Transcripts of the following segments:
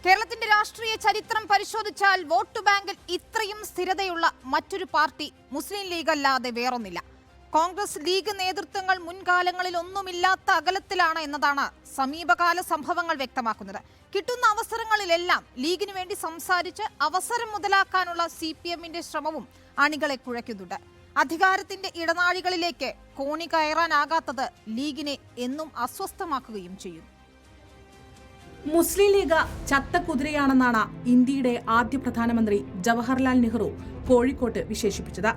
കേരളത്തിന്റെ രാഷ്ട്രീയ ചരിത്രം പരിശോധിച്ചാൽ വോട്ട് ബാങ്കിൽ ഇത്രയും സ്ഥിരതയുള്ള മറ്റൊരു പാർട്ടി മുസ്ലിം ലീഗ് അല്ലാതെ വേറൊന്നില്ല. കോൺഗ്രസ് ലീഗ് നേതൃത്വങ്ങൾ മുൻകാലങ്ങളിൽ ഒന്നുമില്ലാത്ത അകലത്തിലാണ് എന്നതാണ് സമീപകാല സംഭവങ്ങൾ വ്യക്തമാക്കുന്നത്. കിട്ടുന്ന അവസരങ്ങളിലെല്ലാം ലീഗിന് വേണ്ടി സംസാരിച്ച് അവസരം മുതലാക്കാനുള്ള CPMന്റെ ശ്രമവും അണികളെ കുഴയ്ക്കുന്നുണ്ട്. അധികാരത്തിന്റെ ഇടനാഴികളിലേക്ക് കോണി കയറാനാകാത്തത് ലീഗിനെ എന്നും അസ്വസ്ഥമാക്കുകയും ചെയ്യുന്നു. മുസ്ലിം ലീഗ് ചത്തക്കുതിരയാണെന്നാണ് ഇന്ത്യയുടെ ആദ്യ പ്രധാനമന്ത്രി ജവഹർലാൽ നെഹ്റു കോഴിക്കോട്ട് വിശേഷിപ്പിച്ചത്.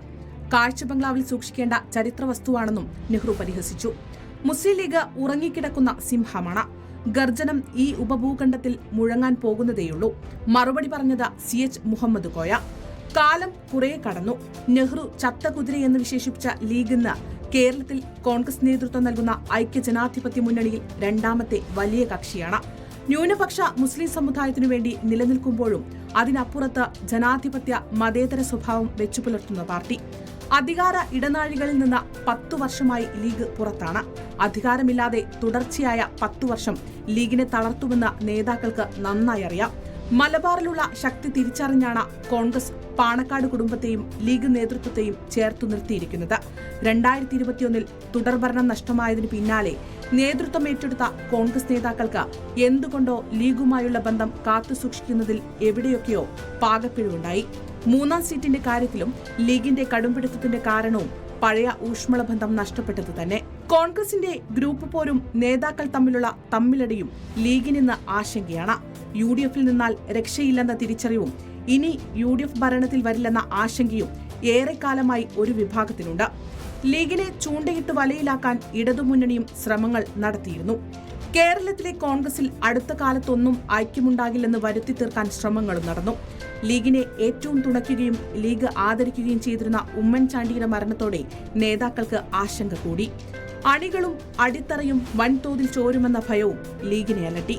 കാഴ്ച ബംഗ്ലാവിൽ സൂക്ഷിക്കേണ്ട ചരിത്ര വസ്തുവാണെന്നും നെഹ്റു പരിഹസിച്ചു. മുസ്ലിം ലീഗ് ഉറങ്ങിക്കിടക്കുന്ന സിംഹമാണ്. ഗർജനം ഈ ഉപഭൂഖണ്ഡത്തിൽ മുഴങ്ങാൻ പോകുന്നതേയുള്ളൂ. മറുപടി പറഞ്ഞത് CH മുഹമ്മദ് കോയ. കാലം കുറെ കടന്നു. നെഹ്റു ചത്തക്കുതിരയെന്ന് വിശേഷിപ്പിച്ച ലീഗ് ഇന്ന് കേരളത്തിൽ കോൺഗ്രസ് നേതൃത്വം നൽകുന്ന ഐക്യജനാധിപത്യ മുന്നണിയിൽ രണ്ടാമത്തെ വലിയ കക്ഷിയാണ്. ന്യൂനപക്ഷ മുസ്ലിം സമുദായത്തിനു വേണ്ടി നിലനിൽക്കുമ്പോഴും അതിനപ്പുറത്ത് ജനാധിപത്യ മതേതര സ്വഭാവം വെച്ചുപുലർത്തുന്ന പാർട്ടി. അധികാര ഇടനാഴികളിൽ നിന്ന് 10 വർഷമായി ലീഗ് പുറത്താണ്. അധികാരമില്ലാതെ തുടർച്ചയായ 10 വർഷം ലീഗിനെ തളർത്തുമെന്ന് നേതാക്കൾക്ക് നന്നായി അറിയാം. മലബാറിലുള്ള ശക്തി തിരിച്ചറിഞ്ഞാണ് കോൺഗ്രസ് പാണക്കാട് കുടുംബത്തെയും ലീഗ് നേതൃത്വത്തെയും ചേർത്തു നിർത്തിയിരിക്കുന്നത്. 2021 തുടർഭരണം നഷ്ടമായതിനു പിന്നാലെ നേതൃത്വം ഏറ്റെടുത്ത കോൺഗ്രസ് നേതാക്കൾക്ക് എന്തുകൊണ്ടോ ലീഗുമായുള്ള ബന്ധം കാത്തുസൂക്ഷിക്കുന്നതിൽ എവിടെയൊക്കെയോ പാകപ്പിഴവുണ്ടായി. 3ാം സീറ്റിന്റെ കാര്യത്തിലും ലീഗിന്റെ കടുംപിടുത്തത്തിന്റെ കാരണവും പഴയ ഊഷ്മളബന്ധം നഷ്ടപ്പെട്ടത് തന്നെ. കോൺഗ്രസിന്റെ ഗ്രൂപ്പ് പോരും നേതാക്കൾ തമ്മിലുള്ള തമ്മിലടിയും ലീഗിനിന്ന് ആശങ്കയാണ്. UDFിൽ നിന്നാൽ രക്ഷയില്ലെന്ന തിരിച്ചറിവും ഇനി UDF ഭരണത്തിൽ വരില്ലെന്ന ആശങ്കയും ഏറെക്കാലമായി ഒരു വിഭാഗത്തിനുണ്ട്. ലീഗിനെ ചൂണ്ടയിട്ട് വലയിലാക്കാൻ ഇടതുമുന്നണിയും ശ്രമങ്ങൾ നടത്തിയിരുന്നു. കേരളത്തിലെ കോൺഗ്രസിൽ അടുത്ത കാലത്തൊന്നും ഐക്യമുണ്ടാകില്ലെന്ന് വരുത്തി തീർക്കാൻ ശ്രമങ്ങളും നടന്നു. ലീഗിനെ ഏറ്റവും തുണയ്ക്കുകയും ലീഗ് ആദരിക്കുകയും ചെയ്തിരുന്ന ഉമ്മൻചാണ്ടിയുടെ മരണത്തോടെ നേതാക്കൾക്ക് ആശങ്ക കൂടി. അണികളും അടിത്തറയും വൻതോതിൽ ചോരുമെന്ന ഭയവും ലീഗിനെ അലട്ടി.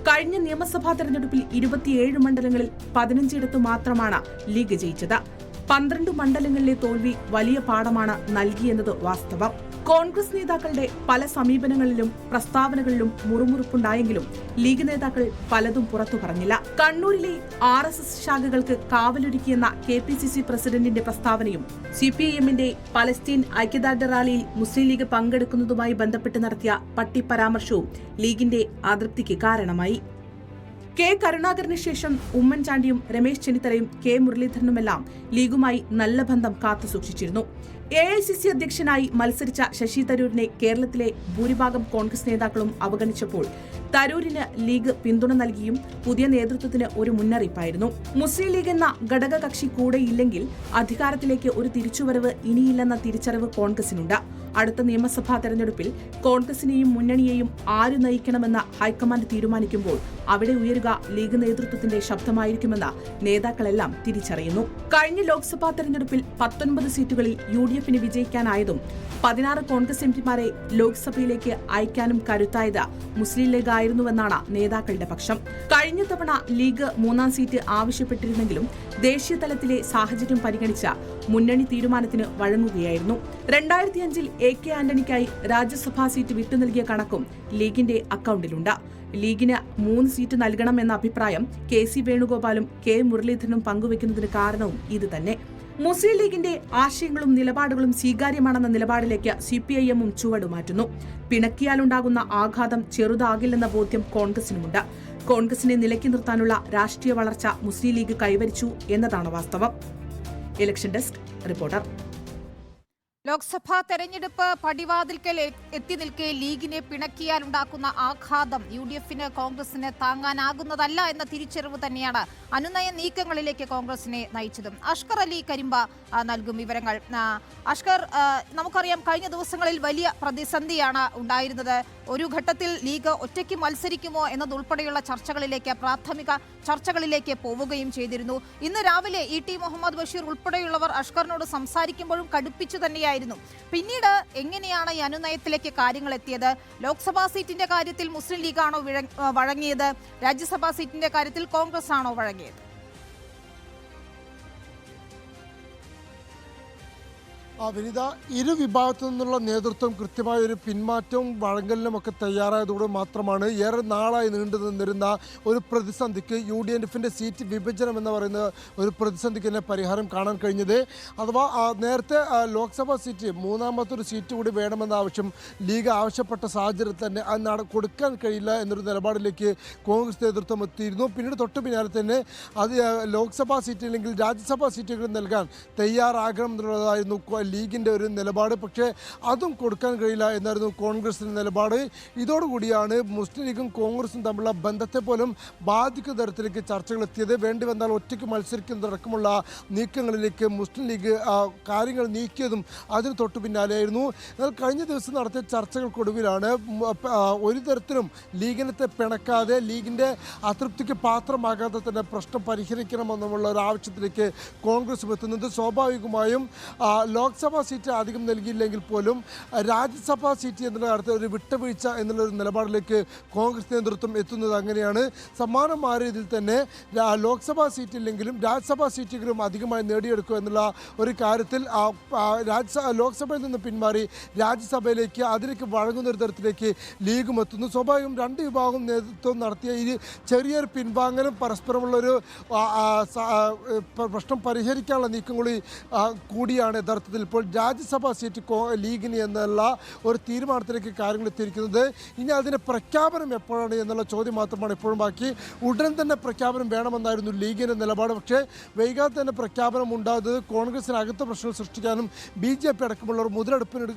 കഴിഞ്ഞ നിയമസഭാ തെരഞ്ഞെടുപ്പിൽ 27 മണ്ഡലങ്ങളിൽ 15 മാത്രമാണ് ലീഗ് ജയിച്ചത്. 12 മണ്ഡലങ്ങളിലെ തോൽവി വലിയ പാഠമാണ് നൽകിയെന്നത് വാസ്തവം. കോൺഗ്രസ് നേതാക്കളുടെ പല സമീപനങ്ങളിലും പ്രസ്താവനകളിലും മുറുമുറുപ്പുണ്ടായെങ്കിലും ലീഗ് നേതാക്കൾ പലതും പുറത്തു പറഞ്ഞില്ല. കണ്ണൂരിലെ RSS ശാഖകൾക്ക് കാവലൊരുക്കിയെന്ന KPCC പ്രസിഡന്റിന്റെ പ്രസ്താവനയും CPIMന്റെ പലസ്തീൻ ഐക്യദാർഢ്യ റാലിയിൽ മുസ്ലിം ലീഗ് പങ്കെടുക്കുന്നതുമായി ബന്ധപ്പെട്ട് നടത്തിയ പട്ടിപരാമർശവും ലീഗിന്റെ അതൃപ്തിക്ക് കാരണമായി. K കരുണാകരന് ശേഷം ഉമ്മൻചാണ്ടിയും രമേശ് ചെന്നിത്തലയും K മുരളീധരനുമെല്ലാം ലീഗുമായി നല്ല ബന്ധം കാത്തുസൂക്ഷിച്ചിരുന്നു. AICC അധ്യക്ഷനായി മത്സരിച്ച ശശി തരൂരിനെ കേരളത്തിലെ ഭൂരിഭാഗം കോൺഗ്രസ് നേതാക്കളും അവഗണിച്ചപ്പോൾ തരൂരിന് ലീഗ് പിന്തുണ നൽകിയും പുതിയ നേതൃത്വത്തിന് ഒരു മുന്നറിയിപ്പായിരുന്നു. മുസ്ലിം ലീഗ് എന്ന ഘടകകക്ഷി കൂടെയില്ലെങ്കിൽ അധികാരത്തിലേക്ക് ഒരു തിരിച്ചുവരവ് ഇനിയില്ലെന്ന തിരിച്ചറിവ് കോൺഗ്രസിനുണ്ട്. അടുത്ത നിയമസഭാ തെരഞ്ഞെടുപ്പിൽ കോൺഗ്രസിനെയും മുന്നണിയെയും ആര് നയിക്കണമെന്ന് ഹൈക്കമാൻഡ് തീരുമാനിക്കുമ്പോൾ അവിടെ ഉയരുക ലീഗ് നേതൃത്വത്തിന്റെ ശബ്ദമായിരിക്കുമെന്ന് നേതാക്കളെല്ലാം തിരിച്ചറിയുന്നു. കഴിഞ്ഞ ലോക്സഭാ തെരഞ്ഞെടുപ്പിൽ 19 സീറ്റുകളിൽ UDFന് വിജയിക്കാനായതും 16 കോൺഗ്രസ് MPമാരെ ലോക്സഭയിലേക്ക് അയക്കാനും കരുത്തായത് മുസ്ലിം ലീഗ് ആയിരുന്നുവെന്നാണ് നേതാക്കളുടെ പക്ഷം. കഴിഞ്ഞ തവണ ലീഗ് 3ാം സീറ്റ് ആവശ്യപ്പെട്ടിരുന്നെങ്കിലും ദേശീയ തലത്തിലെ സാഹചര്യം പരിഗണിച്ച മുന്നണി തീരുമാനത്തിന് വഴങ്ങുകയായിരുന്നു. 2005 AK ആന്റണിക്കായി രാജ്യസഭാ സീറ്റ് വിട്ടുനൽകിയ കണക്കും ലീഗിന്റെ അക്കൌണ്ടിലുണ്ട്. ലീഗിന് 3 സീറ്റ് നൽകണമെന്ന അഭിപ്രായം KC വേണുഗോപാലും K മുരളീധരനും പങ്കുവെക്കുന്നതിന് കാരണവും ഇത് തന്നെ. മുസ്ലിം ലീഗിന്റെ ആശയങ്ങളും നിലപാടുകളും സ്വീകാര്യമാണെന്ന നിലപാടിലേക്ക് CPIMും ചുവടുമാറ്റുന്നു. പിണക്കിയാലുണ്ടാകുന്ന ആഘാതം ചെറുതാകില്ലെന്ന ബോധ്യം കോൺഗ്രസിനുമുണ്ട്. കോൺഗ്രസിനെ നിലയ്ക്ക് നിർത്താനുള്ള രാഷ്ട്രീയ വളർച്ച മുസ്ലിം ലീഗ് കൈവരിച്ചു എന്നതാണ് വാസ്തവം. Election desk reporter. ലോക്സഭാ തെരഞ്ഞെടുപ്പ് പടിവാതിൽക്കൽ എത്തി നിൽക്കെ ലീഗിനെ പിണക്കിയാലുണ്ടാക്കുന്ന ആഘാതം UDFന് കോൺഗ്രസിന് താങ്ങാനാകുന്നതല്ല എന്ന തിരിച്ചറിവ് തന്നെയാണ് അനുനയ നീക്കങ്ങളിലേക്ക് കോൺഗ്രസിനെ നയിച്ചതും. അഷ്കർ അലി കരിമ്പ നൽകും വിവരങ്ങൾ. അഷ്കർ, നമുക്കറിയാം കഴിഞ്ഞ ദിവസങ്ങളിൽ വലിയ പ്രതിസന്ധിയാണ് ഉണ്ടായിരുന്നത്. ഒരു ഘട്ടത്തിൽ ലീഗ് ഒറ്റയ്ക്ക് മത്സരിക്കുമോ എന്നതുൾപ്പെടെയുള്ള പ്രാഥമിക ചർച്ചകളിലേക്ക് പോവുകയും ചെയ്തിരുന്നു. ഇന്ന് രാവിലെ ET മുഹമ്മദ് ബഷീർ ഉൾപ്പെടെയുള്ളവർ അഷ്കറിനോട് സംസാരിക്കുമ്പോഴും കടുപ്പിച്ചു തന്നെയായിരുന്നു. പിന്നീട് എങ്ങനെയാണ് ഈ അനുനയത്തിലേക്ക് കാര്യങ്ങൾ എത്തിയത്? ലോക്സഭാ സീറ്റിന്റെ കാര്യത്തിൽ മുസ്ലിം ലീഗാണോ വഴങ്ങിയത്? രാജ്യസഭാ സീറ്റിന്റെ കാര്യത്തിൽ കോൺഗ്രസ് ആണോ വഴങ്ങിയത്? വിനിത, ഇരു വിഭാഗത്തു നിന്നുള്ള നേതൃത്വം കൃത്യമായ ഒരു പിന്മാറ്റവും വഴങ്ങലിനും ഒക്കെ തയ്യാറായതോടെ മാത്രമാണ് ഏറെ നാളായി നീണ്ടു നിന്നിരുന്ന ഒരു പ്രതിസന്ധിക്ക് UDF-ന്റെ സീറ്റ് വിഭജനം എന്ന് പറയുന്ന ഒരു പ്രതിസന്ധിക്ക് തന്നെ പരിഹാരം കാണാൻ കഴിഞ്ഞത്. അഥവാ നേരത്തെ ലോക്സഭാ സീറ്റ് മൂന്നാമത്തെ ഒരു സീറ്റ് കൂടി വേണമെന്ന ആവശ്യം ലീഗ് ആവശ്യപ്പെട്ട സാഹചര്യത്തിൽ തന്നെ അത് കൊടുക്കാൻ കഴിയില്ല എന്നൊരു നിലപാടിലേക്ക് കോൺഗ്രസ് നേതൃത്വം എത്തിയിരുന്നു. പിന്നീട് തൊട്ട് പിന്നാലെ തന്നെ അത് ലോക്സഭാ സീറ്റ് അല്ലെങ്കിൽ രാജ്യസഭാ സീറ്റുകൾ നൽകാൻ തയ്യാറാകണം എന്നുള്ളതായിരുന്നു ലീഗിൻ്റെ ഒരു നിലപാട്. പക്ഷേ അതും കൊടുക്കാൻ കഴിയില്ല എന്നായിരുന്നു കോൺഗ്രസിൻ്റെ നിലപാട്. ഇതോടുകൂടിയാണ് മുസ്ലിം ലീഗും കോൺഗ്രസും തമ്മിലുള്ള ബന്ധത്തെ പോലും ബാധിക്കുന്ന തരത്തിലേക്ക് ചർച്ചകൾ എത്തിയത്. വേണ്ടി വന്നാൽ ഒറ്റയ്ക്ക് മത്സരിക്കുന്നതടക്കമുള്ള നീക്കങ്ങളിലേക്ക് മുസ്ലിം ലീഗ് കാര്യങ്ങൾ നീക്കിയതും അതിന് തൊട്ടു പിന്നാലെയായിരുന്നു. എന്നാൽ കഴിഞ്ഞ ദിവസം നടത്തിയ ചർച്ചകൾക്കൊടുവിലാണ് ഒരു തരത്തിലും ലീഗിനത്തെ പിണക്കാതെ ലീഗിൻ്റെ അതൃപ്തിക്ക് പാത്രമാകാതെ തന്നെ പ്രശ്നം പരിഹരിക്കണമെന്നുള്ള ഒരു ആവശ്യത്തിലേക്ക് കോൺഗ്രസ് എത്തുന്നത്. സ്വാഭാവികമായും ലോക്സഭാ സീറ്റ് അധികം നൽകിയില്ലെങ്കിൽ പോലും രാജ്യസഭാ സീറ്റ് എന്നുള്ള കാര്യത്തിൽ ഒരു വിട്ടുവീഴ്ച എന്നുള്ളൊരു നിലപാടിലേക്ക് കോൺഗ്രസ് നേതൃത്വം എത്തുന്നത് അങ്ങനെയാണ്. സമാനമായ രീതിയിൽ തന്നെ ലോക്സഭാ സീറ്റ് ഇല്ലെങ്കിലും രാജ്യസഭാ സീറ്റുകളും അധികമായി നേടിയെടുക്കുക എന്നുള്ള ഒരു കാര്യത്തിൽ ലോക്സഭയിൽ നിന്ന് പിന്മാറി രാജ്യസഭയിലേക്ക് അതിലേക്ക് വഴങ്ങുന്ന ഒരു തരത്തിലേക്ക് ലീഗും എത്തുന്നു. സ്വാഭാവികം രണ്ട് വിഭാഗം നേതൃത്വം നടത്തിയ ഈ ചെറിയൊരു പിൻവാങ്ങലും പരസ്പരമുള്ളൊരു പ്രശ്നം പരിഹരിക്കാനുള്ള നീക്കം കൂടിയാണ് യഥാർത്ഥത്തിൽ ഇപ്പോൾ രാജ്യസഭാ സീറ്റ് ലീഗിന് എന്നുള്ള ഒരു തീരുമാനത്തിലേക്ക് കാര്യങ്ങൾ എത്തിയിരിക്കുന്നത്. ഇനി അതിൻ്റെ പ്രഖ്യാപനം എപ്പോഴാണ് എന്നുള്ള ചോദ്യം മാത്രമാണ് ഇപ്പോഴും ബാക്കി. ഉടൻ തന്നെ പ്രഖ്യാപനം വേണമെന്നായിരുന്നു ലീഗിൻ്റെ നിലപാട്. പക്ഷേ വൈകാതെ തന്നെ പ്രഖ്യാപനം ഉണ്ടാകുന്നത് കോൺഗ്രസിനകത്ത് പ്രശ്നങ്ങൾ സൃഷ്ടിക്കാനും BJP അടക്കമുള്ളവർ മുതലെടുപ്പിന്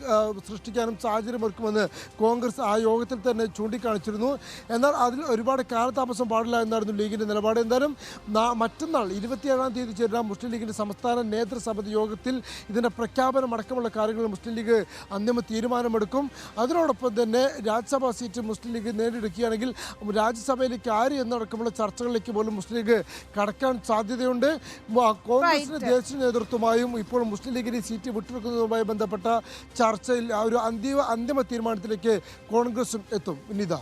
സൃഷ്ടിക്കാനും സാഹചര്യമൊരുക്കുമെന്ന് കോൺഗ്രസ് ആ യോഗത്തിൽ തന്നെ ചൂണ്ടിക്കാണിച്ചിരുന്നു. എന്നാൽ അതിൽ ഒരുപാട് കാലതാമസം പാടില്ല എന്നായിരുന്നു ലീഗിൻ്റെ നിലപാട്. എന്തായാലും മറ്റന്നാൾ 27-ാം തീയതി ചേരുന്ന മുസ്ലിം ലീഗിൻ്റെ സംസ്ഥാന നേതൃസമിതി യോഗത്തിൽ ഇതിൻ്റെ പ്രഖ്യാപനം അടക്കമുള്ള കാര്യങ്ങൾ മുസ്ലിം ലീഗ് അന്തിമ തീരുമാനമെടുക്കും. അതിനോടൊപ്പം തന്നെ രാജ്യസഭാ സീറ്റ് മുസ്ലിം ലീഗ് നേടിയെടുക്കുകയാണെങ്കിൽ രാജ്യസഭയിലേക്ക് ആര് എന്നടക്കമുള്ള ചർച്ചകളിലേക്ക് പോലും മുസ്ലിം ലീഗ് കടക്കാൻ സാധ്യതയുണ്ട്. കോൺഗ്രസിന്റെ ദേശീയ നേതൃത്വമായും ഇപ്പോൾ മുസ്ലിം ലീഗിന് സീറ്റ് വിട്ടുവെക്കുന്നതുമായി ബന്ധപ്പെട്ട ചർച്ചയിൽ ഒരു അന്തിമ തീരുമാനത്തിലേക്ക് കോൺഗ്രസും എത്തും. വിനീത.